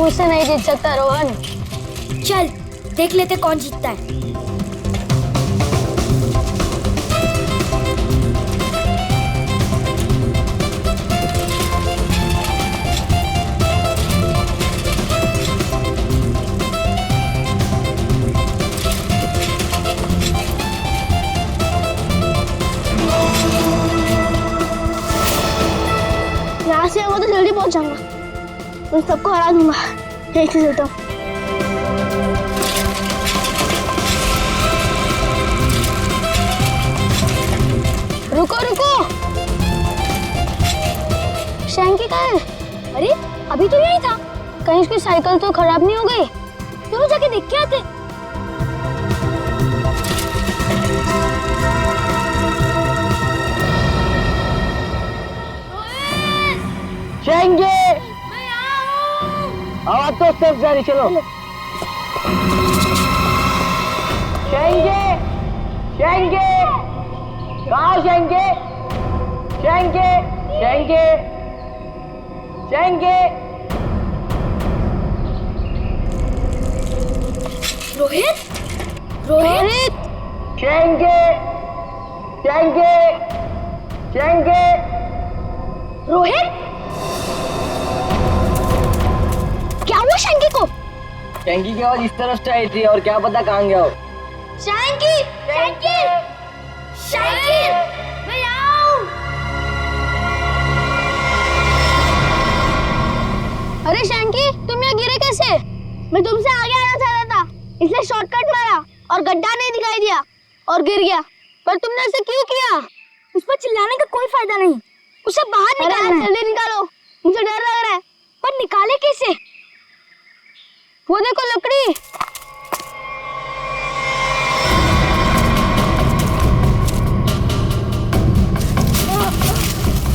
मुझसे नहीं जीत सकता रोहन। चल देख लेते कौन जीतता है। यहाँ से वो तो जल्दी पहुंच जाऊंगा, उन सबको हरा दूंगा। एक से चलता हूँ। रुको रुको, शैंकी कहाँ है? अरे अभी तो यही था। कहीं उसकी साइकिल तो खराब नहीं हो गई? चलो जाके देख के आते। शैंकी, आवाज तो सिर्फ जारी, चलो। शैंकी, शैंकी, कहाँ शैंकी? शैंकी, शैंकी, शैंकी। रोहित, रोहित, शैंकी, शैंकी, शैंकी। रोहित, क्या हुआ शैंकी को? शैंकी की आवाज इस तरफ से आई थी और क्या पता कहाँ गया हो। शैंकी, शैंकी, शैंकी, मैं आऊं। अरे शैंकी, तुम यहाँ गिरे कैसे? मैं तुमसे आगे आना चाहता था, इसलिए शॉर्टकट मारा और गड्ढा नहीं दिखाई दिया और गिर गया। पर तुमने ऐसे क्यों किया? उस पर चिल्लाने का कोई फायदा नहीं, उसे बाहर निकालो। जल्दी निकालो, मुझे डर लग रहा है। पर निकाले कैसे? वो देखो लकड़ी।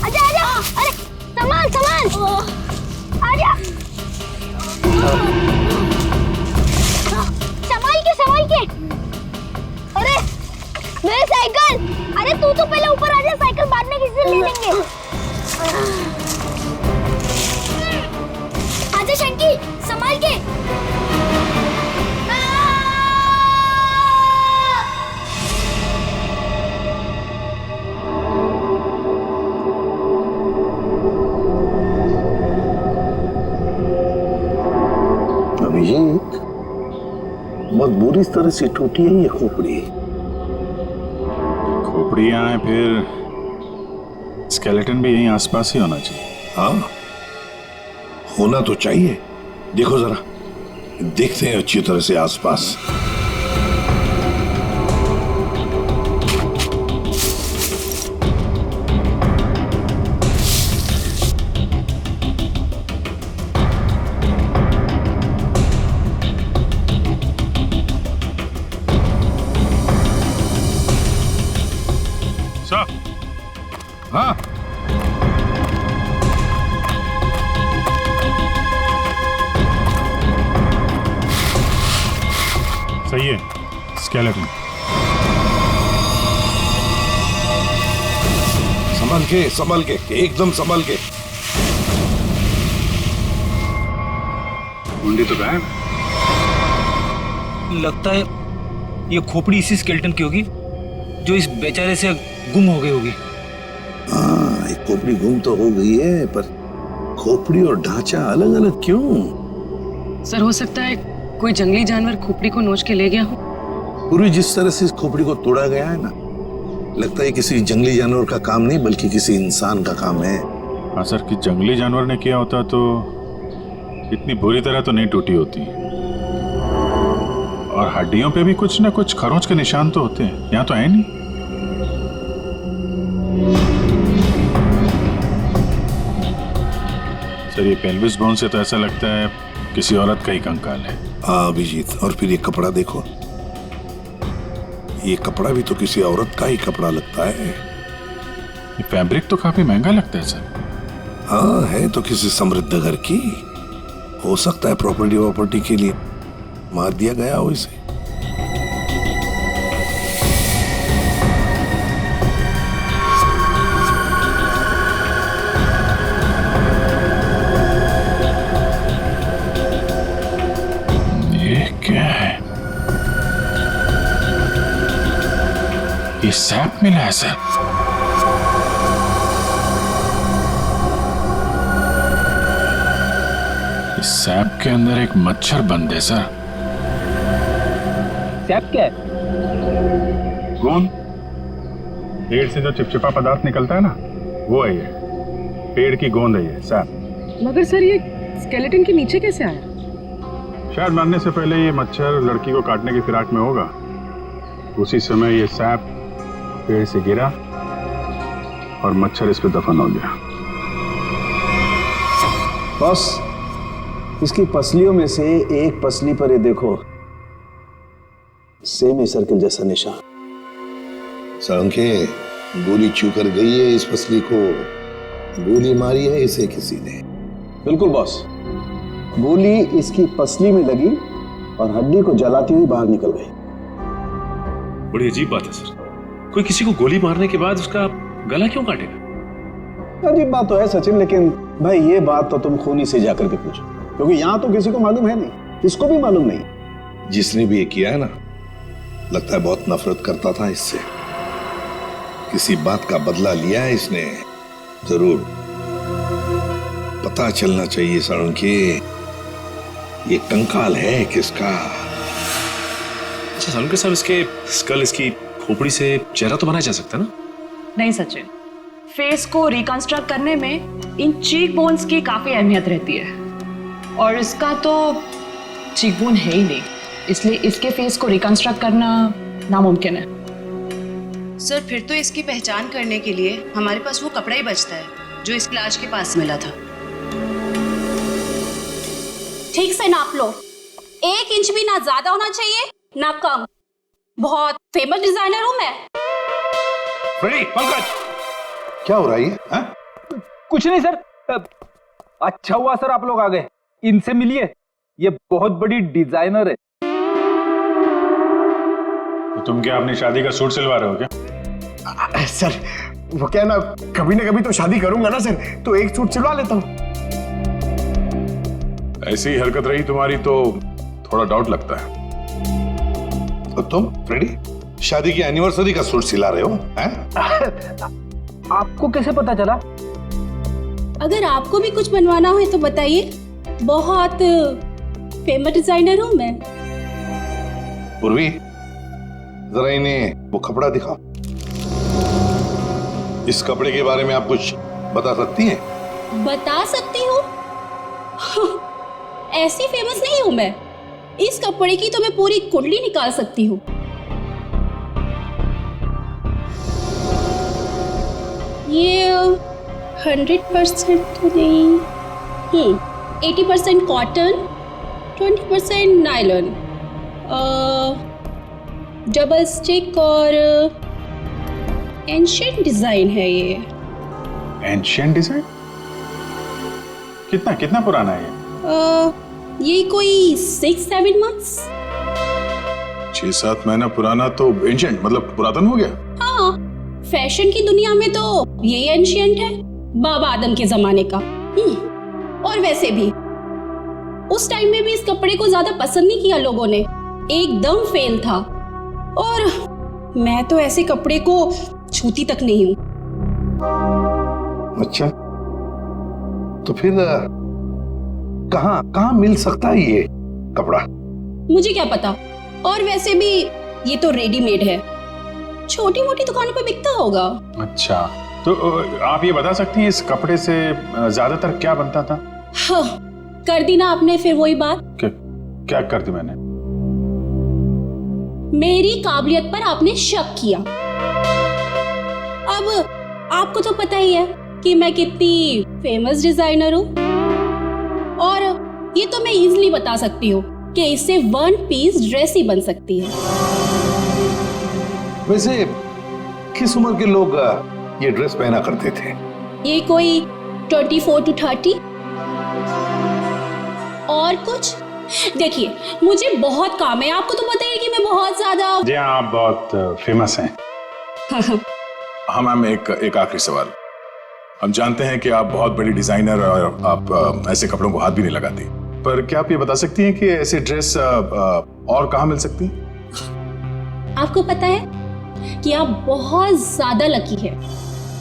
आजा आजा, अरे संभाल संभाल, आजा। संभाल के। अरे मेरी साइकिल। अरे तू तो पहले ऊपर आजा, साइकिल बाद में किसी से ले लेंगे। आजा शैंकी, संभाल के। अभिजीत, बहुत बुरी तरह से टूटी है ये खोपड़ी। खोपड़ी यहाँ है, फिर स्केलेटन भी यहीं आसपास ही होना चाहिए। हाँ, होना तो चाहिए। देखो जरा, देखते हैं अच्छी तरह से आसपास। सर, हाँ, सही है, स्केलेटन। संभाल के, एकदम संभाल के। मुंडी तो गायब। लगता है ये खोपड़ी इसी स्केलेटन की होगी जो इस बेचारे से गुम हो गई होगी। हाँ, एक खोपड़ी गुम तो हो गई है, पर खोपड़ी और ढांचा अलग अलग क्यों? सर हो सकता है कोई जंगली जानवर खोपड़ी को नोच के ले गया हो। पूरी जिस तरह से इस खोपड़ी को तोड़ा गया है ना, लगता है किसी जंगली जानवर का काम नहीं बल्कि किसी इंसान का काम है। हाँ सर, कि जंगली जानवर ने किया होता तो इतनी बुरी तरह तो नहीं टूटी होती। और हड्डियों पे भी कुछ ना कुछ खरोंच के निशान तो होते हैं, यहाँ तो है नहीं। सर ये पेल्विस बोन से तो ऐसा लगता है किसी औरत का ही कंकाल है। हाँ अभिजीत, और फिर ये कपड़ा देखो, ये कपड़ा भी तो किसी औरत का ही कपड़ा लगता है। ये फैब्रिक तो काफी महंगा लगता है सर। हाँ, है तो किसी समृद्ध घर की, हो सकता है प्रॉपर्टी के लिए मार दिया गया हो इसे। ये सैप मिला है सर। इस सैप के अंदर एक मच्छर बंद है सर। सैप क्या है? गोंद, पेड़ से जो चिपचिपा पदार्थ निकलता है ना, वो है ये। पेड़ की गोंद है ये सैप। मगर सर ये स्केलेटन के नीचे कैसे आया? शायद मरने से पहले ये मच्छर लड़की को काटने की फिराक में होगा। उसी समय ये सैप पेड़ से गिरा और मच्छर इस पे दफन हो गया। बस इसकी पसलियों में से एक पसली पर ये देखो, सेमी सर्कल जैसा निशान। साळुंखे, गोली छू कर गई है इस पसली को। गोली मारी है इसे किसी ने। बिल्कुल बॉस, गोली इसकी पसली में लगी और हड्डी को जलाती हुई बाहर निकल गई। बड़ी अजीब बात है सर, कोई किसी को गोली मारने के बाद उसका गला क्यों काटेगा? अजीब बात तो है सचिन, लेकिन भाई ये बात तो तुम खूनी से जाकर के पूछो, क्योंकि यहां तो किसी को मालूम है नहीं, इसको भी मालूम नहीं। जिसने भी ये किया है ना, लगता है बहुत नफरत करता था इससे। किसी बात का बदला लिया है इसने जरूर। पता चलना चाहिए साळुंखे, ये कंकाल है किसका। अच्छा सालुंके साहब, इसके स्कल, इसकी खोपड़ी से चेहरा तो बनाया जा सकता है ना? नहीं सचिन, फेस को रिकंस्ट्रक्ट करने में इन चीक बोन्स की काफी अहमियत रहती है, और इसका तो चीक बोन है ही नहीं, इसलिए इसके फेस को रिकंस्ट्रक्ट करना नामुमकिन है। सर फिर तो इसकी पहचान करने के लिए हमारे पास वो कपड़ा ही बचता है जो इस लाश के पास मिला था। ठीक से नाप लो, 1 इंच भी ना ज्यादा होना चाहिए ना कम। बहुत फेमस डिजाइनर हूं मैं। फ्रेडी, पंकज, क्या हो रहा है ये? हाँ? कुछ नहीं सर। अच्छा हुआ सर आप लोग आ गए, इनसे मिलिए, ये बहुत बड़ी डिजाइनर है। तो तुम क्या अपनी शादी का सूट सिलवा रहे हो क्या? सर वो क्या ना कभी तो शादी करूंगा ना सर, तो एक सूट सिलवा लेता हूँ। ऐसी हरकत रही तुम्हारी तो थोड़ा डाउट लगता है। तो तुम फ्रेडी शादी की एनिवर्सरी का सूट सिला रहे हो? हैं? आपको कैसे पता चला? अगर आपको भी कुछ बनवाना हो तो बताइए, बहुत फेमस डिजाइनर हूं मैं। पूर्वी, जरा इन्हें वो कपड़ा दिखाओ। इस कपड़े के बारे में आप कुछ बता सकती हैं? बता सकती हूँ? ऐसी फेमस नहीं हूं मैं, इस कपड़े की तो मैं पूरी कुंडली निकाल सकती हूँ। ये 100% तो नहीं, 80% कॉटन, 20% नायलॉन, डबल स्टिक और एंशिएंट डिजाइन है ये। Ancient design? कितना पुराना है ये कोई 6-7 मंथ्स। 6-7 महीना पुराना तो एंशिएंट मतलब पुरातन हो गया। हाँ, फैशन की दुनिया में तो यही एंशिएंट है, बाबा आदम के जमाने का। और वैसे भी उस टाइम में भी इस कपड़े को ज्यादा पसंद नहीं किया लोगों ने, एकदम फेल था। और मैं तो ऐसे कपड़े को छूती तक नहीं हूँ। अच्छा, तो फिर कहाँ मिल सकता है ये कपड़ा? मुझे क्या पता, और वैसे भी ये तो रेडीमेड है, छोटी मोटी दुकानों पे बिकता होगा। अच्छा, तो आप ये बता सकती हैं इस कपड़े से ज्यादातर क्या बनता था? हाँ, कर दी ना आपने फिर वही बात। क्या कर दी मैंने? मेरी काबिलियत पर आपने शक किया। अब आपको तो पता ही है कि मैं कितनी फेमस डिजाइनर हूँ, और ये तो मैं इजीली बता सकती हूँ कि इससे 1 पीस ड्रेस ही बन सकती है। वैसे किस उम्र के लोग ये ड्रेस पहना करते थे? ये कोई 24 to 30। और कुछ देखिए, मुझे बहुत काम है, आपको तो पता ही है कि मैं बहुत ज्यादा। जी हाँ, आप बहुत फेमस हैं। हाँ मैम, एक आखिरी सवाल। हम जानते हैं कि आप बहुत बड़ी डिजाइनर और आप ऐसे कपड़ों को हाथ भी नहीं लगाती, पर क्या आप ये बता सकती हैं कि ऐसी ड्रेस और कहाँ मिल सकती है? आपको पता है कि आप बहुत ज्यादा लकी है।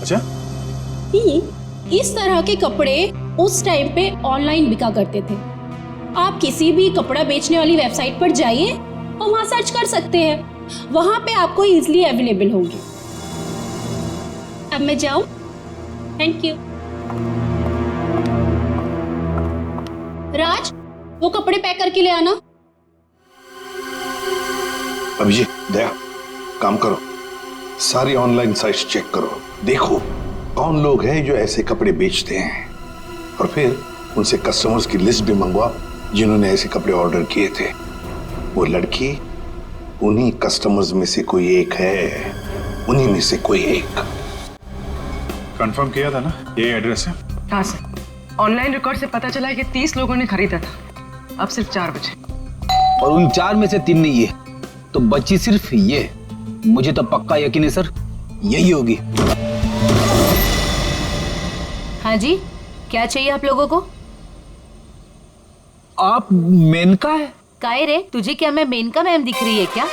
अच्छा, इस तरह के कपड़े उस टाइम पे ऑनलाइन बिका करते थे। आप किसी भी कपड़ा बेचने वाली वेबसाइट पर जाइए और वहां सर्च कर सकते हैं, वहां पे आपको इजीली अवेलेबल होंगे। अब मैं जाऊं? Thank you. राज, वो कपड़े पैक करके ले आना। अभिजीत, दया, काम करो, सारी ऑनलाइन साइट्स चेक करो, देखो कौन लोग हैं जो ऐसे कपड़े बेचते हैं, और फिर उनसे कस्टमर्स की लिस्ट भी मंगवाओ जिन्होंने ऐसे कपड़े ऑर्डर किए थे। वो लड़की उन्हीं कस्टमर्स में से कोई एक है, उन्हीं में से कोई एक। कंफर्म किया था ना, ये एड्रेस है? हाँ सर, ऑनलाइन रिकॉर्ड से पता चला है कि 30 लोगों ने खरीदा था, अब सिर्फ 4 बचे। और उन 4 में से 3 नहीं है, तो बची सिर्फ ये। मुझे तो पक्का यकीन है सर, यही होगी। हाँ जी, क्या चाहिए आप लोगों को? आप मेनका है? काहे रे, तुझे क्या मैं मेनका मैम दिख रही है क्या?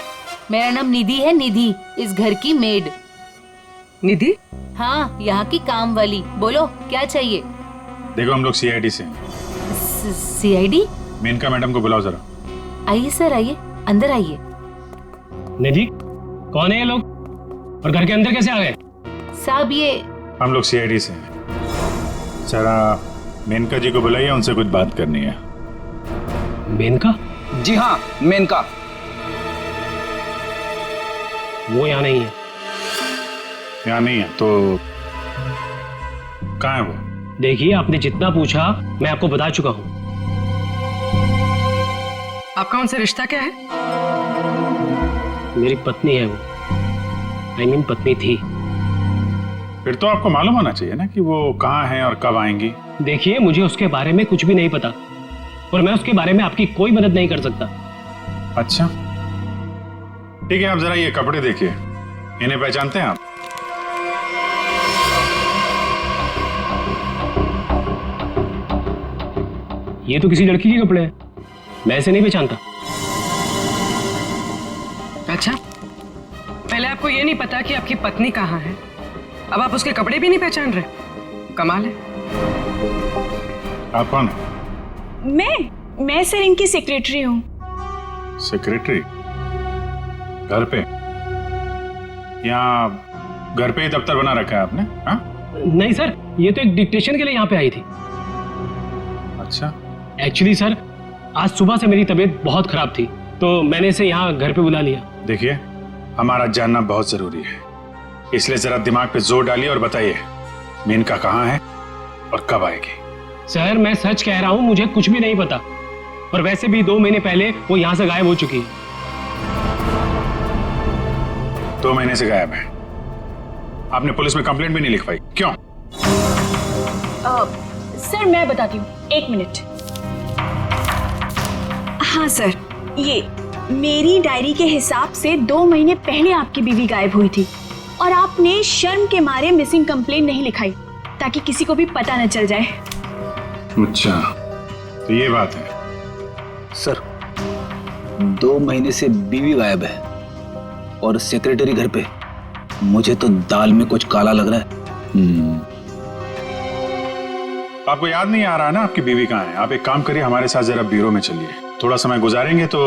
मेरा नाम निधि है, निधि, इस घर की मेड। निधि? हाँ, यहाँ की काम वाली। बोलो क्या चाहिए? देखो, हम लोग सीआईडी से हैं। सीआईडी? मेनका मैडम को बुलाओ जरा। आइए सर, आइए, अंदर आइए। निधि, कौन है ये लोग और घर के अंदर कैसे आ गए? साहब, ये हम लोग सीआईडी से हैं। जरा मेनका जी को बुलाइए, उनसे कुछ बात करनी है। मेनका? जी हाँ, मेनका। वो यहाँ नहीं है। यहाँ नहीं है तो कहाँ है वो? देखिए, आपने जितना पूछा मैं आपको बता चुका हूँ। आपका उनसे रिश्ता क्या है? मेरी पत्नी है वो, I mean पत्नी थी। फिर तो आपको मालूम होना चाहिए ना कि वो कहाँ है और कब आएंगी। देखिए, मुझे उसके बारे में कुछ भी नहीं पता और मैं उसके बारे में आपकी कोई मदद नहीं कर सकता। अच्छा, ठीक है, आप जरा ये कपड़े देखिए, इन्हें पहचानते हैं आप? ये तो किसी लड़की के कपड़े हैं, मैं ऐसे नहीं पहचानता। अच्छा, पहले आपको ये नहीं पता कि आपकी पत्नी कहाँ है, अब आप उसके कपड़े भी नहीं पहचान रहे? कमाल है। आप कौन है? मैं सर इनकी सेक्रेटरी हूँ। सेक्रेटरी? घर पे? यहाँ घर पे ही दफ्तर बना रखा है आपने? हाँ? नहीं सर, ये तो एक डिक्टेशन के लिए यहाँ पे आई थी। अच्छा। एक्चुअली सर, आज सुबह से मेरी तबीयत बहुत खराब थी, तो मैंने इसे यहाँ घर पे बुला लिया। देखिए, हमारा जानना बहुत जरूरी है, इसलिए जरा दिमाग पे जोर डालिए और बताइए मेनका कहाँ है और कब आएगी? सर, मैं सच कह रहा हूँ, मुझे कुछ भी नहीं पता, और वैसे भी 2 महीने पहले वो यहाँ से गायब हो चुकी है। 2 महीने से गायब है? आपने पुलिस में कंप्लेंट भी नहीं लिखवाई, क्यों? सर, मैं बताती हूँ, 1 मिनट। हाँ सर, ये मेरी डायरी के हिसाब से 2 महीने पहले आपकी बीवी गायब हुई थी और आपने शर्म के मारे मिसिंग कंप्लेंट नहीं लिखाई ताकि किसी को भी पता न चल जाए। अच्छा, तो ये बात है। सर, 2 महीने से बीवी गायब है और सेक्रेटरी घर पे। मुझे तो दाल में कुछ काला लग रहा है। आपको याद नहीं आ रहा ना आपकी बीवी कहाँ है? आप एक काम करिए, हमारे साथ जरा ब्यूरो में चलिए, थोड़ा समय गुजारेंगे तो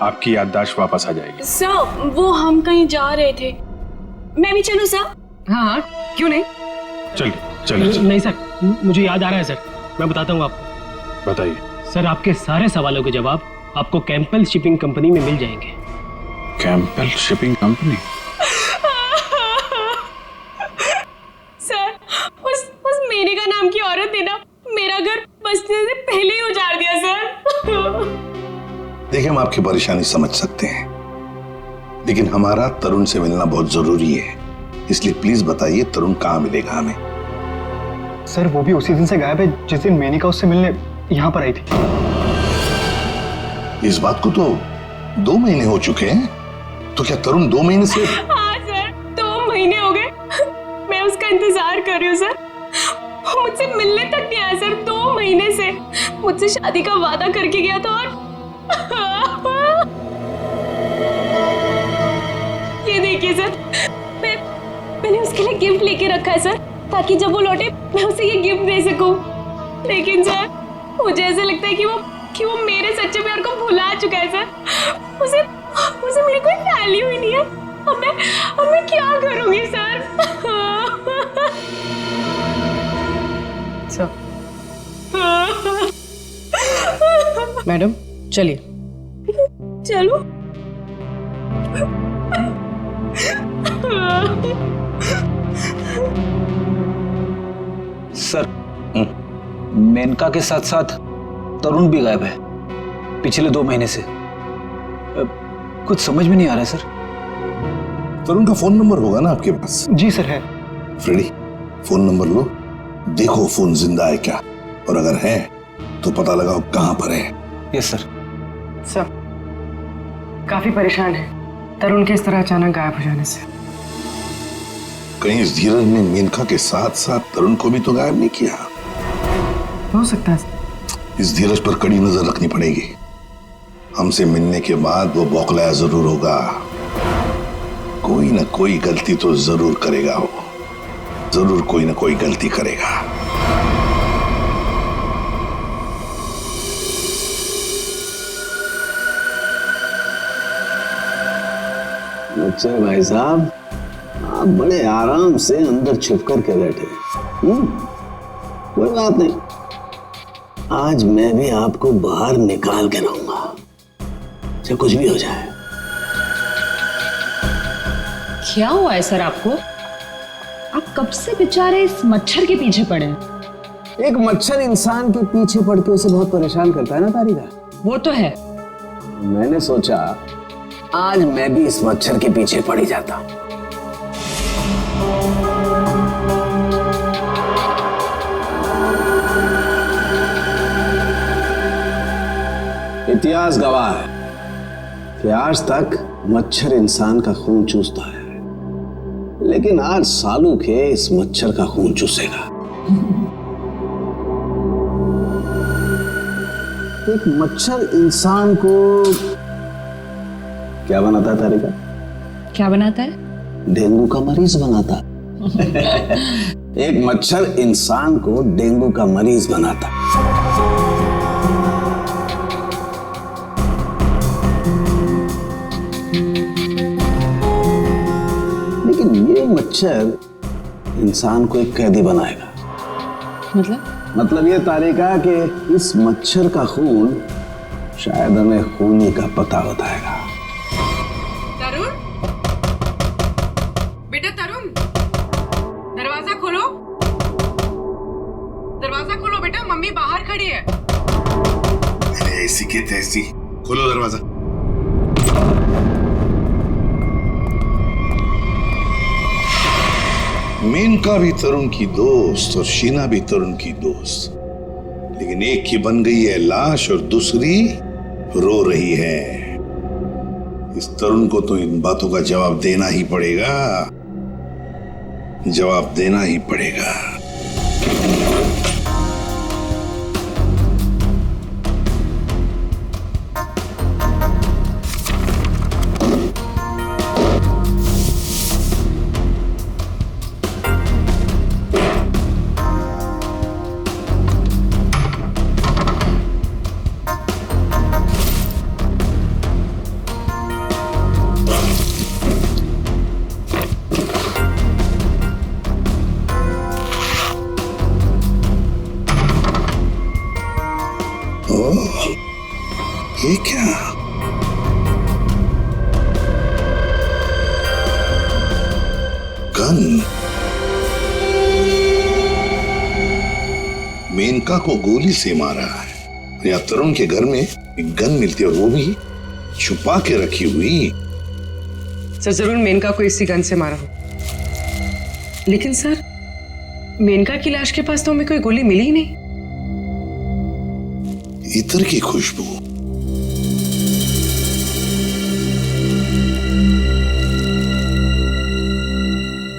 आपकी याददाश्त वापस आ जाएगी। सर, वो हम कहीं जा रहे थे, मैं भी चलूं सर? हाँ, क्यों नहीं? चलिए चलिए। नहीं सर, मुझे याद आ रहा है सर, मैं बताता हूँ आपको। बताइए। सर, आपके सारे सवालों के जवाब आपको कैंपल शिपिंग कंपनी में मिल जाएंगे। कैंपल शिपिंग कंपनी? सर, उस मेनका नाम की औरत ने ना मेरा घर बसने से पहले ही उजाड़ दिया सर। देखिए, हम आपकी परेशानी समझ सकते हैं, लेकिन हमारा तरुण से मिलना बहुत जरूरी है, इसलिए प्लीज बताइए तरुण कहाँ मिलेगा हमें? सर, वो भी उसी दिन से गायब है जिस दिन मेनिका उससे मिलने यहाँ पर आई थी। इस बात को तो 2 महीने हो चुके हैं, तो क्या तरुण 2 महीने से? हाँ सर, 2 महीने हो गए, मैं उसका इंतजार कर रही हूँ सर, वो मुझसे मिलने तक नहीं आया सर। 2 महीने से मुझसे शादी का वादा करके गया था और ये देखिए सर, मैंने उसके लिए गिफ्ट लेके रखा है सर, ताकि जब वो लौटे मैं उसे ये गिफ्ट दे सकूं। लेकिन सर मुझे ऐसा लगता है कि वो मेरे सच्चे प्यार को भुला चुका है सर। उसे मेरी कोई वैल्यू ही नहीं है। अब मैं क्या करूंगी सर? सर मैडम चलिए। चलो। सर मेनका के साथ साथ तरुण भी गायब है पिछले 2 महीने से। कुछ समझ में नहीं आ रहा है सर। तरुण का फोन नंबर होगा ना आपके पास? जी सर है। फ्रेडी फोन नंबर लो, देखो फोन जिंदा है क्या, और अगर है तो पता लगाओ कहां पर है। Yes sir. सर काफी परेशान है तरुण के इस तरह अचानक गायब हो जाने से। कहीं इस धीरज ने मेनका के साथ साथ तरुण को भी तो गायब नहीं किया? हो सकता है। इस धीरज पर कड़ी नजर रखनी पड़ेगी। हमसे मिलने के बाद वो बौखलाया जरूर होगा, कोई ना कोई गलती तो जरूर करेगा, वो जरूर कोई ना कोई गलती करेगा। अच्छा भाई साहब, आप बड़े आराम से अंदर छुप कर के बैठे। कोई बात नहीं, आज मैं भी आपको बाहर निकाल के रहूंगा, चाहे कुछ भी हो जाए। क्या हुआ है सर आपको? आप कब से बेचारे इस मच्छर के पीछे पड़े हैं? एक मच्छर इंसान के पीछे पड़ के उसे बहुत परेशान करता है ना तारिका। वो तो है। मैंने सोचा आज मैं भी इस मच्छर के पीछे पड़ ही जाता। इतिहास गवाह है कि आज तक मच्छर इंसान का खून चूसता है, लेकिन आज सालू के इस मच्छर का खून चूसेगा। एक मच्छर इंसान को क्या बनाता है तारिका? क्या बनाता है? डेंगू का मरीज बनाता है। एक मच्छर इंसान को डेंगू का मरीज बनाता है। लेकिन ये मच्छर इंसान को एक कैदी बनाएगा। मतलब ये तारिका कि इस मच्छर का खून शायद हमें खूनी का पता बताएगा। तरुण, बेटा तरुण, दरवाजा खोलो। दरवाजा खोलो बेटा, मम्मी बाहर खड़ी है। अरे ऐसी के तैसी, खोलो दरवाजा। मेनका भी तरुण की दोस्त और शीना भी तरुण की दोस्त, लेकिन एक की बन गई है लाश और दूसरी रो रही है। इस तरुण को तो इन बातों का जवाब देना ही पड़ेगा, जवाब देना ही पड़ेगा। ये क्या? गन। मेनका को गोली से मारा है या तरुण के घर में एक गन मिलती है, और वो भी छुपा के रखी हुई। सर जरूर मेनका को इसी गन से मारा हो, लेकिन सर मेनका की लाश के पास तो हमें कोई गोली मिली ही नहीं। इत्र की खुशबू,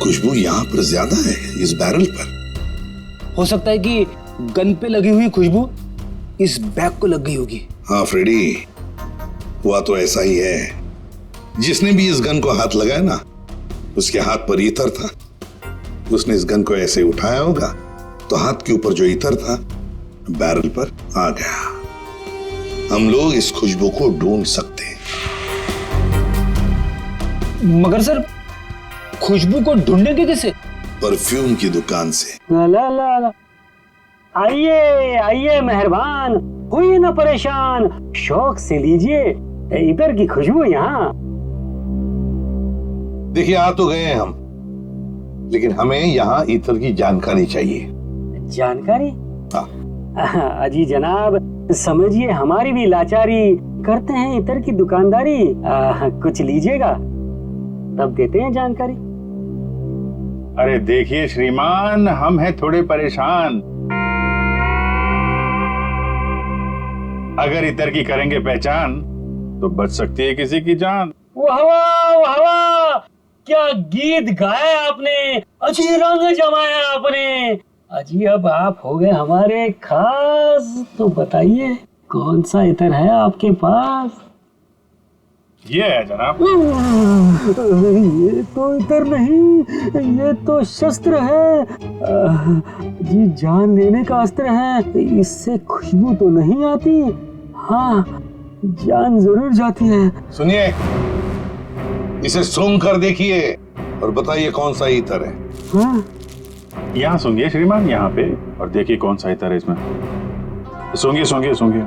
खुशबू यहां पर ज्यादा है इस बैरल पर। हो सकता है कि गन पे लगी हुई खुशबू इस बैग को लग गई होगी। हाँ फ्रेडी, हुआ तो ऐसा ही है। जिसने भी इस गन को हाथ लगाया ना, उसके हाथ पर इत्र था उसने इस गन को ऐसे उठाया होगा तो हाथ के ऊपर जो इतर था बैरल पर आ गया। हम लोग इस खुशबू को ढूंढ सकते हैं। मगर सर, खुशबू को ढूंढेंगे कैसे? परफ्यूम की दुकान से। ला ला ला। आइए आइए मेहरबान, हुई ना परेशान, शौक से लीजिए इधर की खुशबू यहाँ। देखिए, आ तो गए हैं हम, लेकिन हमें यहाँ इतर की जानकारी चाहिए। जानकारी? हाँ। अजी जनाब, समझिए हमारी भी लाचारी, करते हैं इतर की दुकानदारी। कुछ लीजिएगा तब देते हैं जानकारी। अरे देखिए श्रीमान, हम हैं थोड़े परेशान। अगर इतर की करेंगे पहचान तो बच सकती है किसी की जान। वाह वाह वाह, क्या गीत गाया आपने, अजी रंग जमाया आपने। अजी अब आप हो गए हमारे खास, तो बताइए कौन सा इतर है आपके पास? ये है जनाब। ये तो इतर नहीं, ये तो शस्त्र है। जी जान लेने का अस्त्र है। इससे खुशबू तो नहीं आती, हाँ जान जरूर जाती है। सुनिए, इसे सूंघ कर देखिए और बताइए कौन सा इतर है। हाँ? यहाँ सूंघिए श्रीमान, यहाँ पे, और देखिए कौन सा इतर है इसमें। सूंघिए सूंघिए सूंघिए।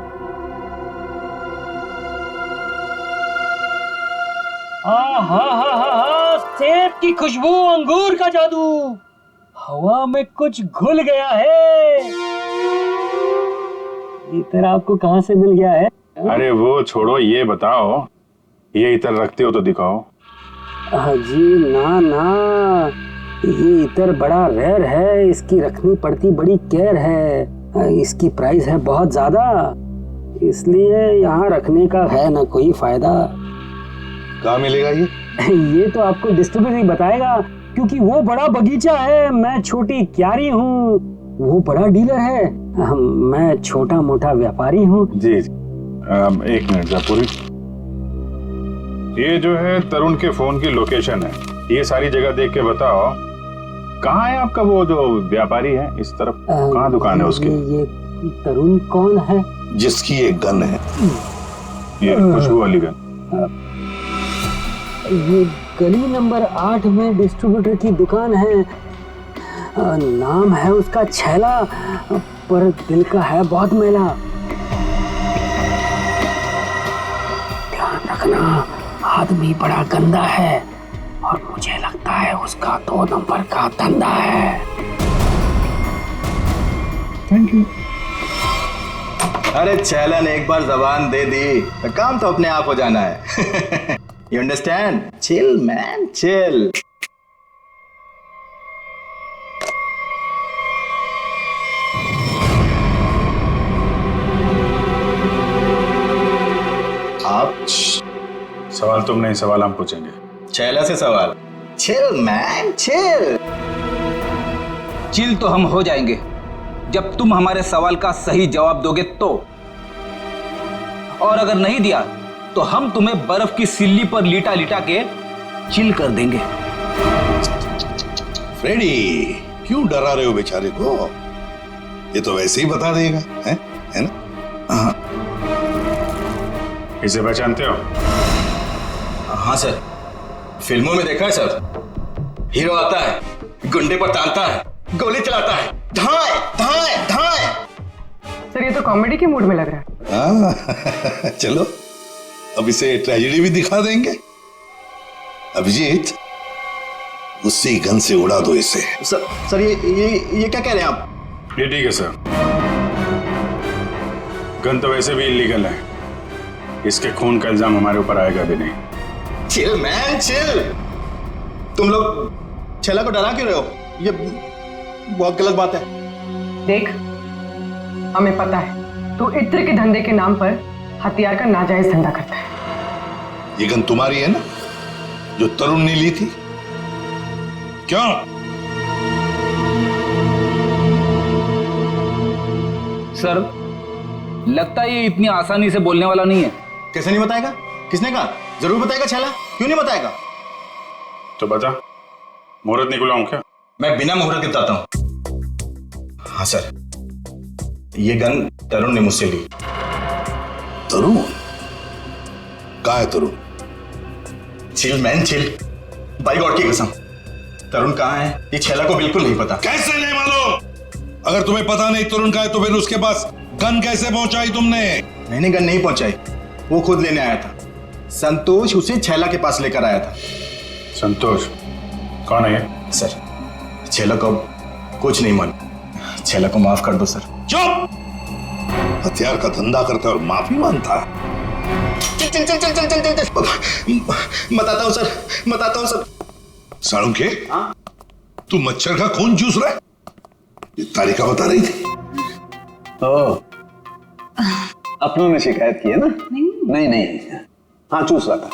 सेब की खुशबू, अंगूर का जादू, हवा में कुछ घुल गया है। इतर आपको कहाँ से मिल गया है? अरे वो छोड़ो, ये बताओ, ये इतर रखते हो तो दिखाओ। जी ना ना, ये इतर बड़ा रेयर है, इसकी रखनी पड़ती बड़ी केयर है। इसकी प्राइस है बहुत ज्यादा, इसलिए यहाँ रखने का है ना कोई फायदा। कहाँ मिलेगा ये? ये तो आपको डिस्ट्रीब्यूटर ही बताएगा, क्योंकि वो बड़ा बगीचा है, मैं छोटी क्यारी हूँ, वो बड़ा डीलर है, मैं छोटा मोटा व्यापारी हूँ। जी एक मिनट जयपुरी, ये जो है तरुण के फोन की लोकेशन है, ये सारी जगह देख के बताओ कहाँ है आपका वो जो व्यापारी है इस तरफ, कहाँ दुकान है उसकी? ये तरुण कौन है? जिसकी एक गन है, ये खुशबू वाली गन। ये गली नंबर 8 में डिस्ट्रीब्यूटर की दुकान है। नाम है उसका छैला, पर दिल का है बहुत मैला। ध्यान रखना, आदमी बड़ा गंदा है और मुझे लगता है उसका 2 नंबर का धंधा है। Thank you. अरे छैला ने एक बार जबान दे दी तो काम तो अपने आप हो जाना है। You understand? Chill, man, chill. आप सवाल तुम नहीं, सवाल हम पूछेंगे। छैला से सवाल। Chill, man, chill. चिल तो हम हो जाएंगे जब तुम हमारे सवाल का सही जवाब दोगे तो, और अगर नहीं दिया तो हम तुम्हें बर्फ की सिल्ली पर लिटा लिटा के चिल कर देंगे। फ्रेडी, क्यों डरा रहे हो बेचारे को? ये तो वैसे ही बता देगा, है ना? हाँ। इसे पहचानते हो? हाँ सर, फिल्मों में देखा है सर। हीरो आता है, गुंडे पर तानता है, गोली चलाता है, धाए धाए धाए। सर ये तो कॉमेडी के मूड में लग रहा है। चलो अब इसे ट्रेजेडी भी दिखा देंगे। अभिजीत, उसी गन से उड़ा दो इसे। सर ये क्या कह रहे हैं आप? ये ठीक है सर, गन तो वैसे भी इलीगल है, इसके खून का इल्जाम हमारे ऊपर आएगा भी नहीं। Chill man chill. तुम लोग छैला को डरा क्यों रहे हो? ये बहुत गलत बात है। देख, हमें पता है तू इत्र के धंधे के नाम पर हथियार का नाजायज धंधा करता है। ये गन तुम्हारी है ना, जो तरुण ने ली थी? क्यों? सर, लगता है ये इतनी आसानी से बोलने वाला नहीं है। कैसे नहीं बताएगा? किसने कहा? जरूर बताएगा छैला, क्यों नहीं बताएगा? तो बता, मुहूर्त निकलवाऊं क्या? मैं बिना मुहूर्त के बताता हूं। हाँ सर, ये गन तरुण ने मुझसे ली। तरुण? कहाँ है Tarun? Chill man chill, by god की कसम, तरुण कहाँ है ये छैला को बिल्कुल नहीं पता। कैसे नहीं मालूम? अगर तुम्हें पता नहीं तरुण कहाँ है तो फिर उसके पास गन कैसे पहुंचाई तुमने? मैंने गन नहीं पहुंचाई, वो खुद लेने आया था। संतोष उसे छैला के पास लेकर आया था। संतोष कौन है ये? सर, छैला को कुछ नहीं मालूम। छैला को माफ कर दो सर। चुप! हथियार का धंधा करता और माफी मांगता। चल चल चल चल चल चल चल चल। बताता हूँ सर, बताता हूँ सर। साळुंखे, तू मच्छर का खून चूस रहा है? ये तारिका बता रही थी। अपनों ने शिकायत की है ना? नहीं नहीं, हाँ चूस रहा था,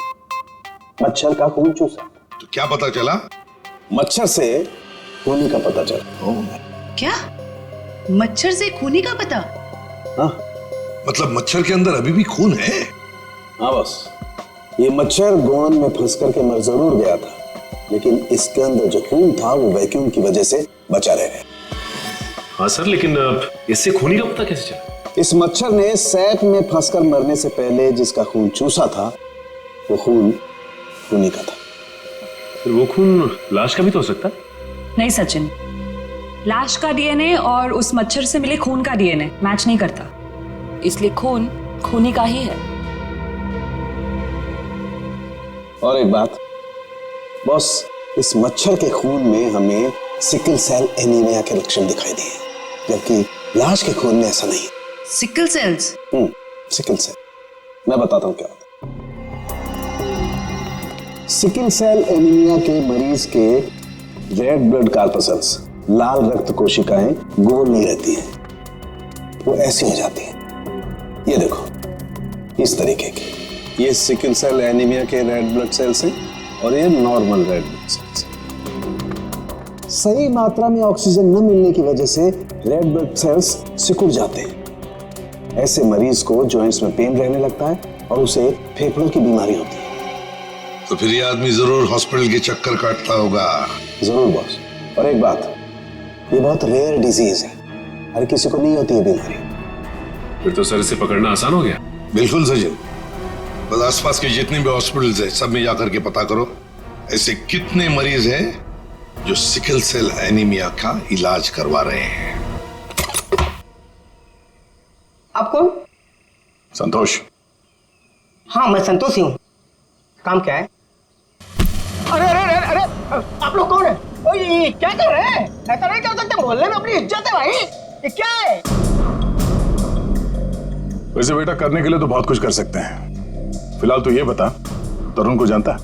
मच्छर का खून चूस रहा था। तो क्या पता चला? मच्छर से खूनी का पता चला। क्या? मच्छर से खूनी का पता? हाँ, मतलब मच्छर के अंदर अभी भी खून है? हाँ बस, ये मच्छर गोंद में फंस करके मर जरूर गया था, लेकिन इसके अंदर जो खून था वो वैक्यूम की वजह से बचा रह गया। हाँ सर, लेकिन इससे खूनी का पता कैसे चला? इस मच्छर ने सैक में फंसकर मरने से पहले जिसका खून चूसा था वो खून खूनी का था। फिर वो खून लाश का भी तो हो सकता है? नहीं सचिन, लाश का डीएनए और उस मच्छर से मिले खून का डीएनए मैच नहीं करता, इसलिए खून खूनी का ही है। और एक बात बॉस, इस मच्छर के खून में हमें सिकल सेल एनीमिया के लक्षण दिखाई दिए, जबकि लाश के खून में ऐसा नहीं। Sickle sales? सिकल सेल, मैं बताता हूं क्या होता है। सिकल सेल एनीमिया के मरीज के रेड ब्लड कार्पसल्स, लाल रक्त कोशिकाएं गोल नहीं रहती हैं, वो ऐसी हो जाती हैं। ये देखो, इस तरीके की। ये सिकल सेल एनीमिया के रेड ब्लड सेल्स हैं और ये नॉर्मल रेड ब्लड सेल्स हैं। सही मात्रा में ऑक्सीजन न मिलने की वजह से रेड ब्लड सेल्स सिकुड़ जाते हैं। ऐसे मरीज को जॉइंट्स में पेन रहने लगता है और उसे फेफड़ों की बीमारी होती है। तो फिर ये आदमी जरूर हॉस्पिटल के चक्कर काटता होगा। जरूर बॉस। और एक बात, ये बहुत रेयर डिजीज है, हर किसी को नहीं होती है बीमारी। फिर तो सर इसे पकड़ना आसान हो गया। बिल्कुल सचिन, बस आसपास के जितने भी हॉस्पिटल्स हैं सब में जाकर के पता करो ऐसे कितने मरीज हैं जो सिकल सेल एनीमिया का इलाज करवा रहे हैं। आप कौन? संतोष। हाँ मैं संतोष ही हूँ। काम क्या है? अरे अरे अरे अरे, आप लोग कौन है? ओए क्या कर रहे हैं? ऐसा नहीं कर सकते, मोहल्ले में अपनी इज्जत है भाई। ये क्या है? वैसे बेटा करने के लिए तो बहुत कुछ कर सकते हैं। फिलहाल तो ये बता, तरुण को जानता है?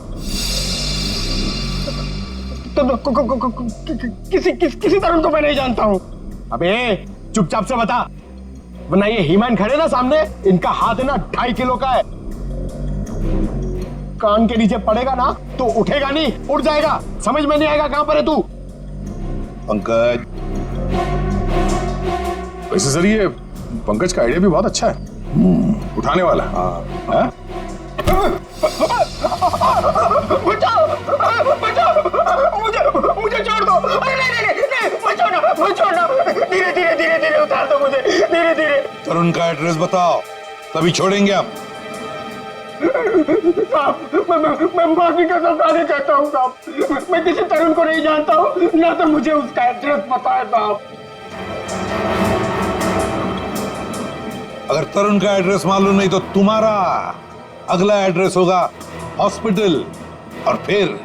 किसी तरुण को मैं नहीं जानता हूँ। अबे चुपचाप से बता, वरना ये हीमैन खड़े ना सामने, इनका हाथ है ना 2.5 किलो का है। कान के नीचे पड़ेगा ना तो उठेगा नहीं, उड़ जाएगा। समझ में नहीं आएगा कहां पर है तू। पंकज। वैसे सर ये पंकज का आइडिया भी बहुत अच्छा है, उठाने वाला। हाँ? बचाओ बचाओ, मुझे छोड़ दो। अरे नहीं नहीं नहीं, मत छोड़ना। धीरे धीरे धीरे धीरे उतार दो मुझे, धीरे धीरे। तरुण का एड्रेस बताओ, तभी छोड़ेंगे हम। साहब मैं माफी का सफारी करता हूँ साहब, मैं किसी तरुण को नहीं जानता हूँ, ना तो मुझे उसका एड्रेस पता है साहब। अगर तरुण का एड्रेस मालूम नहीं तो तुम्हारा अगला एड्रेस होगा हॉस्पिटल और फिर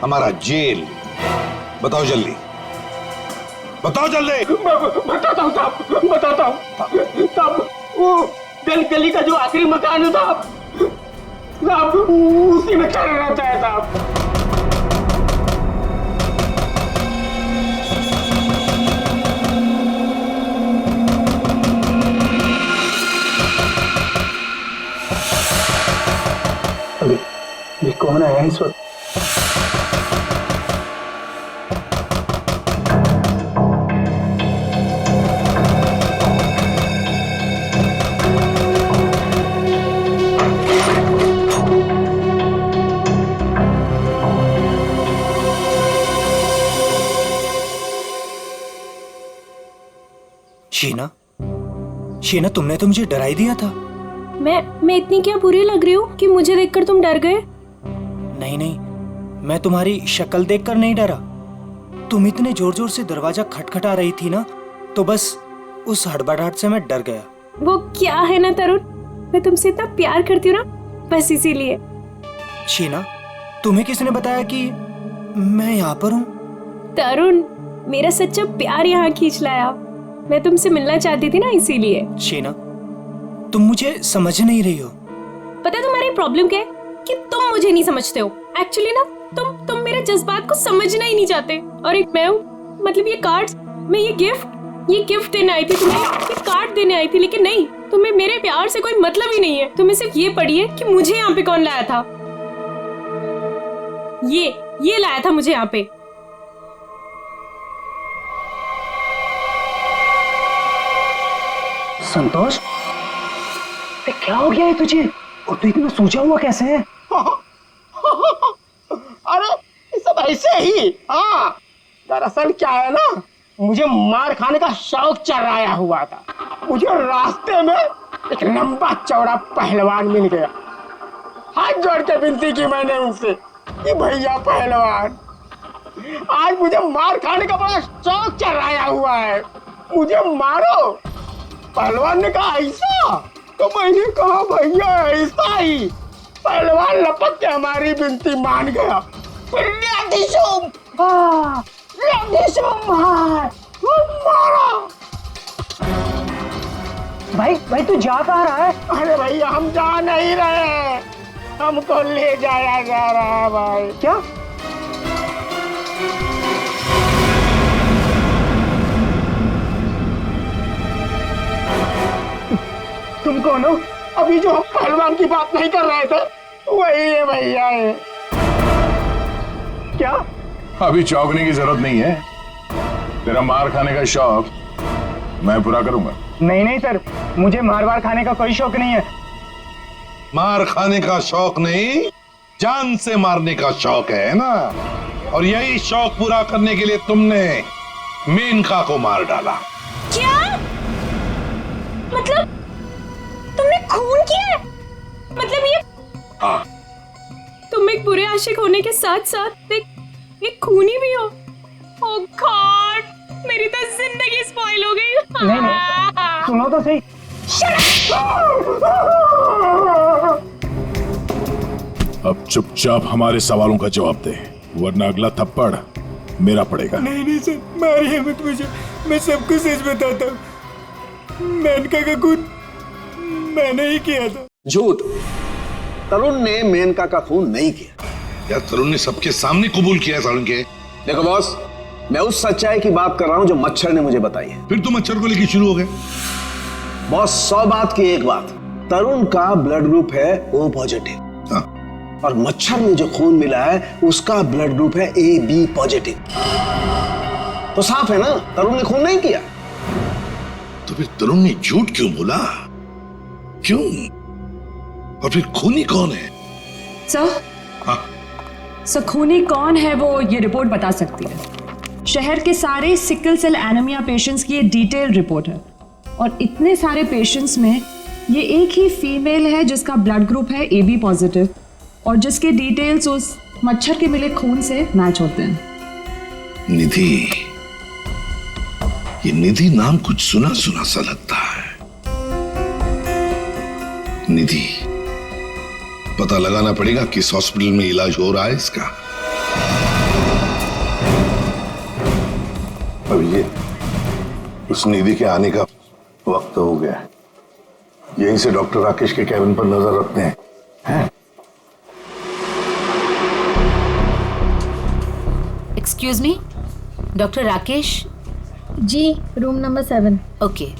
हमारा जेल। बताओ जल्दी, बताओ जल्दी। बताता हूँ साहब, बताता हूँ साहब। वो गली का जो आखिरी मकान है साहब, उसी में खड़ा रहता है साहब। ये कौन है इस वक्त? शीना, तुमने तो मुझे डरा ही दिया था। मैं इतनी क्या बुरी लग रही हूँ कि मुझे देखकर तुम डर गए? नहीं नहीं, मैं तुम्हारी शक्ल देखकर नहीं डरा। तुम इतने जोर जोर से दरवाजा खटखटा रही थी ना, तो बस उस हड़बड़ाहट से मैं डर गया। वो क्या है ना तरुण, मैं तुमसे इतना प्यार करती हूँ ना, बस इसीलिए। शीना, तुम्हें किसने बताया कि मैं यहाँ पर हूँ? तरुण, मेरा सच्चा प्यार यहाँ खींच लाया। मैं तुमसे मिलना चाहती थी ना, इसीलिए। शीना, तुम मुझे समझ नहीं रही हो। पता है तुम्हारी प्रॉब्लम क्या है? कि तुम मुझे नहीं समझते हो। एक्चुअली ना तुम मेरे जज्बात को समझना ही नहीं चाहते। और एक मैं हूँ, मतलब ये कार्ड्स, मैं ये गिफ्ट देने आई थी तुम्हें, ये कार्ड देने आई थी, लेकिन नहीं, तुम्हें मेरे प्यार से कोई मतलब ही नहीं है। तुम्हें सिर्फ ये पड़ी है कि मुझे यहाँ पे कौन लाया था। ये लाया था मुझे यहाँ पे। संतोष, क्या हो गया है तुझे? और तू इतना सूझा हुआ कैसे है? अरे ये सब ऐसे ही। हाँ, दरअसल क्या है ना, मुझे मार खाने का शौक चढ़ाया हुआ था। मुझे रास्ते में एक लंबा चौड़ा पहलवान मिल गया। हाथ जोड़ के विनती की मैंने उनसे कि भैया पहलवान, आज मुझे मार खाने का बड़ा शौक चढ़ाया हुआ है, मुझे मारो। पहलवान ने कहा ऐसा? तो मैंने कहा भैया ऐसा ही। पहलवान लपक के हमारी विनती मान गया। मारा। भाई तू जा कहाँ रहा है? अरे भैया हम जा नहीं रहे, हमको ले जाया जा रहा है भाई। क्या? तुम कौन हो? अभी जो हम पहलवान की बात नहीं कर रहे थे वही है भैया है। क्या? अभी चौंकने की जरूरत नहीं है। तेरा मार खाने का शौक मैं पूरा करूंगा। नहीं सर, मुझे मार खाने का कोई शौक नहीं है। मार खाने का शौक नहीं, जान से मारने का शौक है ना? और यही शौक पूरा करने के लिए तुमने मेनका को मार डाला। क्या? मतलब तुमने खून किया है? मतलब ये? हाँ। तुम एक बुरे आशिक होने के साथ साथ एक खूनी भी हो। ओह गॉड, मेरी तो जिंदगी स्पॉइल हो गई। नहीं, सुनो तो सही। अब चुपचाप हमारे सवालों का जवाब दे, वरना अगला थप्पड़ मेरा पड़ेगा। नहीं सर, मारिए मत मुझे, मैं सबको सच बताता हूँ। मेनका का खून मैंने ही किया था। झूठ, तरुण ने मेनका का खून नहीं किया। यार तरुण ने सबके सामने कबूल किया तरुण के। देखो बॉस, मैं उस सच्चाई की बात कर रहा हूं जो मच्छर ने मुझे बताई है। फिर तुम मच्छर को लेकर शुरू हो गए। बॉस 100 बात की एक बात, तरुण का ब्लड ग्रुप है O पॉजिटिव। हाँ। और मच्छर में जो खून मिला है उसका ब्लड ग्रुप है AB पॉजिटिव। तो साफ है ना, तरुण ने खून नहीं किया। तो फिर तरुण ने झूठ क्यों बोला? क्यों? और फिर खूनी कौन है? सर, हाँ। सर खूनी कौन है वो ये रिपोर्ट बता सकती है। शहर के सारे सिकल सेल एनीमिया पेशेंट्स की ये डिटेल रिपोर्ट है, और इतने सारे पेशेंट्स में ये एक ही फीमेल है जिसका ब्लड ग्रुप है AB पॉजिटिव, और जिसके डिटेल्स उस मच्छर के मिले खून से मैच होते हैं। निधि, ये निधि नाम कुछ सुना सुना सा लगता है। निधि, पता लगाना पड़ेगा किस हॉस्पिटल में इलाज हो रहा है इसका। अब ये उस निधि के आने का वक्त हो गया है। यहीं से डॉक्टर राकेश के कैबिन पर नजर रखते हैं, हैं? Excuse me, doctor Rakesh? जी, room number 7। Okay.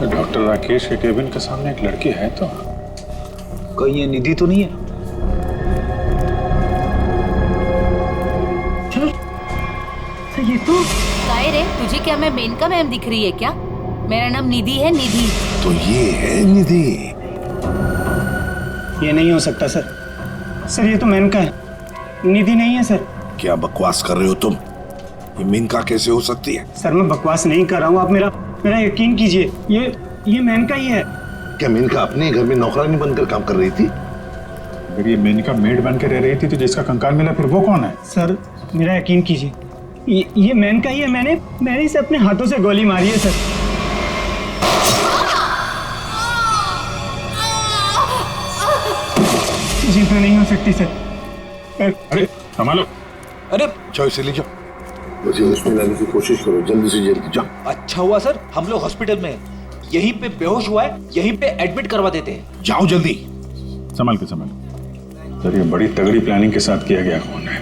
Doctor Rakesh के केबिन के सामने एक लड़की है, तो कहीं ये निधि तो नहीं है? ये तो काय रे, तुझे क्या मैं मेनका मैम दिख रही है क्या? मेरा नाम निधि है, निधि। तो ये है निधि। ये नहीं हो सकता सर। सर ये तो मेनका है, निधि नहीं है सर। क्या बकवास कर रहे हो तुम? ये मेनका कैसे हो सकती है? सर मैं बकवास नहीं कर रहा हूँ, आप मेरा यकीन कीजिए। ये मेनका ही है। क्या मेनका अपने घर में नौकरानी बनकर काम कर रही थी? अगर ये मेनका मेड बन के रह रही थी तो जिसका कंकाल मिला फिर वो कौन है? सर मेरा यकीन कीजिए, ये मेनका ही है। मैंने इसे अपने हाथों से गोली मारी है सर। जीतना नहीं हो सकती सर। अरे संभालो। अरे जाओ इसे ले जाओ, मुझे उसमें लाने की कोशिश करो, जल्दी से जल्दी जाओ। अच्छा हुआ सर हम लोग हॉस्पिटल में हैं। यहीं पे बेहोश हुआ है, यहीं पे एडमिट करवा देते हैं। जाओ जल्दी। संभाल के सर ये बड़ी तगड़ी प्लानिंग के साथ किया गया खून है।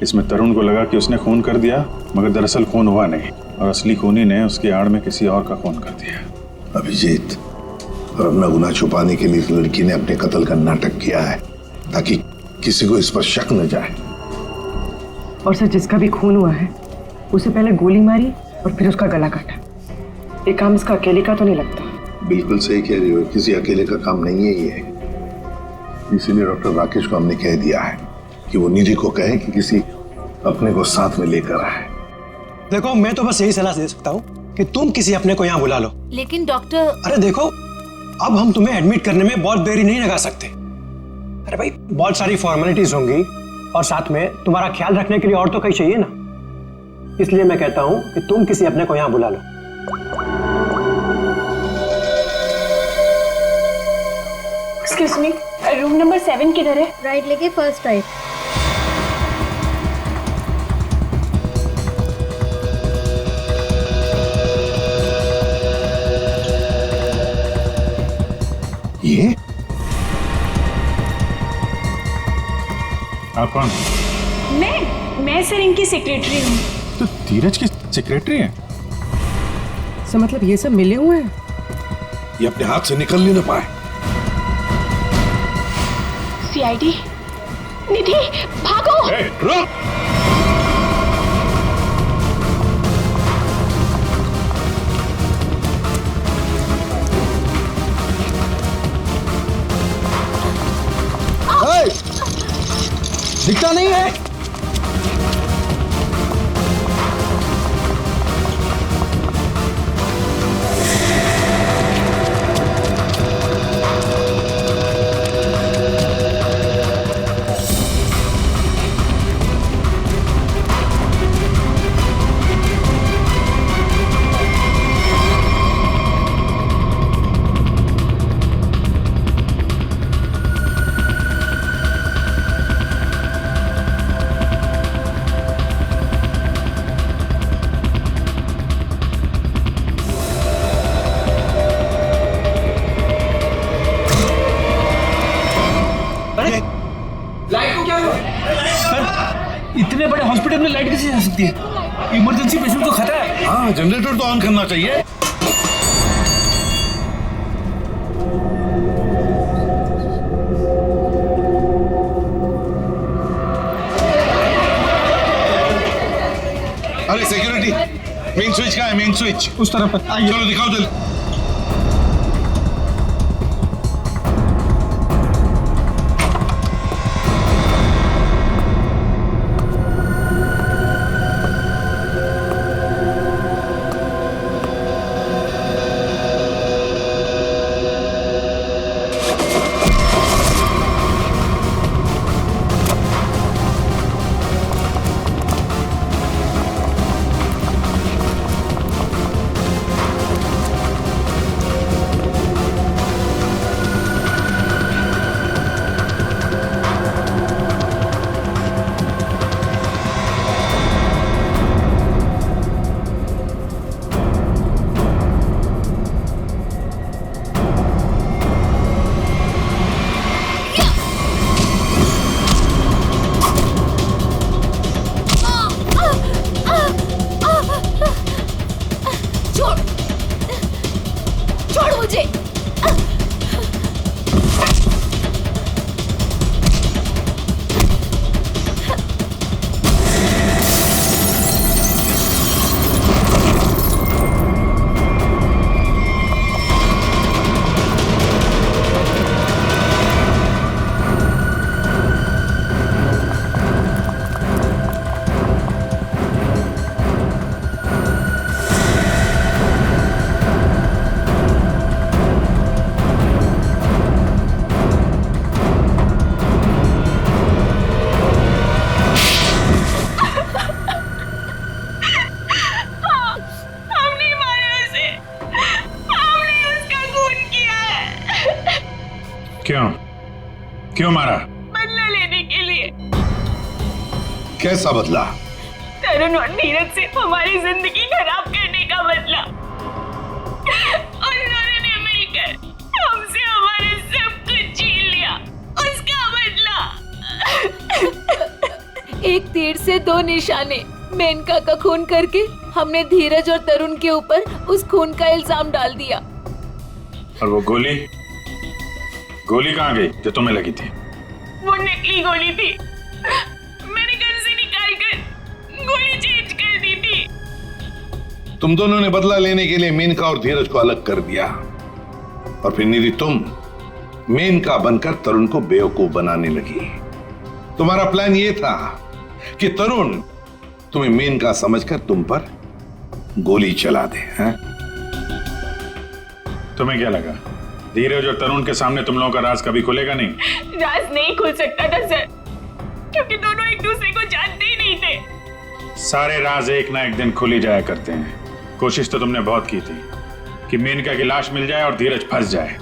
इसमें तरुण को लगा कि उसने खून कर दिया, मगर दरअसल खून हुआ नहीं और असली खूनी ने उसकी आड़ में किसी और का खून कर दिया। अभिजीत, और अपना गुनाह छुपाने के लिए इस लड़की ने अपने कत्ल का नाटक किया है ताकि किसी को इस पर शक न जाए। और सर जिसका भी खून हुआ है उसे पहले गोली मारी और फिर उसका गला काटा। ये काम इसका अकेले का तो नहीं लगता। बिल्कुल सही कह रही हो, किसी अकेले का काम नहीं है ये। इसीलिए डॉक्टर राकेश को हमने कह दिया है कि वो निधि को कहे कि किसी अपने को साथ में लेकर आए। देखो मैं तो बस यही सलाह दे सकता हूँ कि तुम किसी अपने को यहाँ बुला लो। लेकिन डॉक्टर, अरे देखो अब हम तुम्हें एडमिट करने में बहुत देरी नहीं लगा सकते। अरे भाई बहुत सारी फॉर्मेलिटीज होंगी और साथ में तुम्हारा ख्याल रखने के लिए और तो कहीं चाहिए ना। इसलिए मैं कहता हूँ कि तुम किसी अपने को यहाँ बुला लो। एक्सक्यूज मी, रूम नंबर 7 किधर है? राइट लेके फर्स्ट राइट। ये आप कौन? मैं सर इनकी सेक्रेटरी हूँ। तो धीरज की सेक्रेटरी है? सर मतलब ये सब मिले हुए हैं? ये अपने हाथ से निकल नहीं ना पाए। सीआईडी, निधि भागो। रुक। दिखता नहीं है। इतने बड़े हॉस्पिटल में लाइट कैसे जा सकती है? इमरजेंसी पेशेंट को खतरा है। हाँ, जनरेटर तो ऑन करना चाहिए। अरे सिक्योरिटी, मेन स्विच कहाँ है? मेन स्विच उस तरफ है। चलो दिखाओ जल्दी। क्यों क्यों मारा? बदला लेने के लिए। कैसा बदला? तरुण और नीरज से हमारी जिंदगी खराब करने का बदला। और उन्होंने मिलकर हमसे हमारे सब कुछ छीन लिया, उसका बदला। एक तीर से दो निशाने। मेनका का खून करके हमने धीरज और तरुण के ऊपर उस खून का इल्जाम डाल दिया। और वो गोली गोली कहाँ गई जो तुम्हें लगी थी? वो नकली गोली थी, मैंने घर से निकाल कर गोली चेंज कर दी थी। तुम दोनों ने बदला लेने के लिए मेनका और धीरज को अलग कर दिया, और फिर निधि तुम मेनका बनकर तरुण को बेवकूफ बनाने लगी। तुम्हारा प्लान यह था कि तरुण तुम्हें मेनका समझकर तुम पर गोली चला दे। हैं? तुम्हें क्या लगा धीरज और तरुण के सामने तुम लोगों का राज कभी खुलेगा नहीं? राज नहीं खुल सकता था सर, क्योंकि दोनों एक दूसरे को जानते ही नहीं थे। सारे राज एक ना एक दिन खुल ही जाया करते हैं। कोशिश तो तुमने बहुत की थी कि मेनका की लाश मिल जाए और धीरज फंस जाए,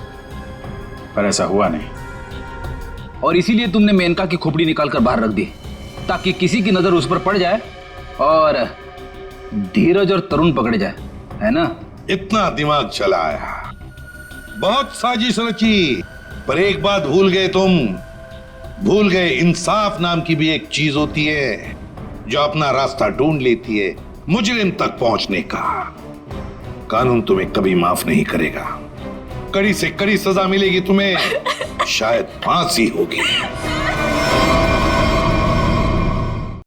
पर ऐसा हुआ नहीं। और इसीलिए तुमने मेनका की खोपड़ी निकाल कर बाहर रख दी, ताकि किसी की नजर उस पर पड़ जाए और धीरज और तरुण पकड़े जाए, है ना? इतना दिमाग चलाया, बहुत साजिश रची, पर एक बात भूल गए तुम। भूल गए इंसाफ नाम की भी एक चीज होती है जो अपना रास्ता ढूंढ लेती है मुजरिम तक पहुंचने का। कानून तुम्हें कभी माफ नहीं करेगा, कड़ी से कड़ी सजा मिलेगी तुम्हें, शायद फांसी होगी।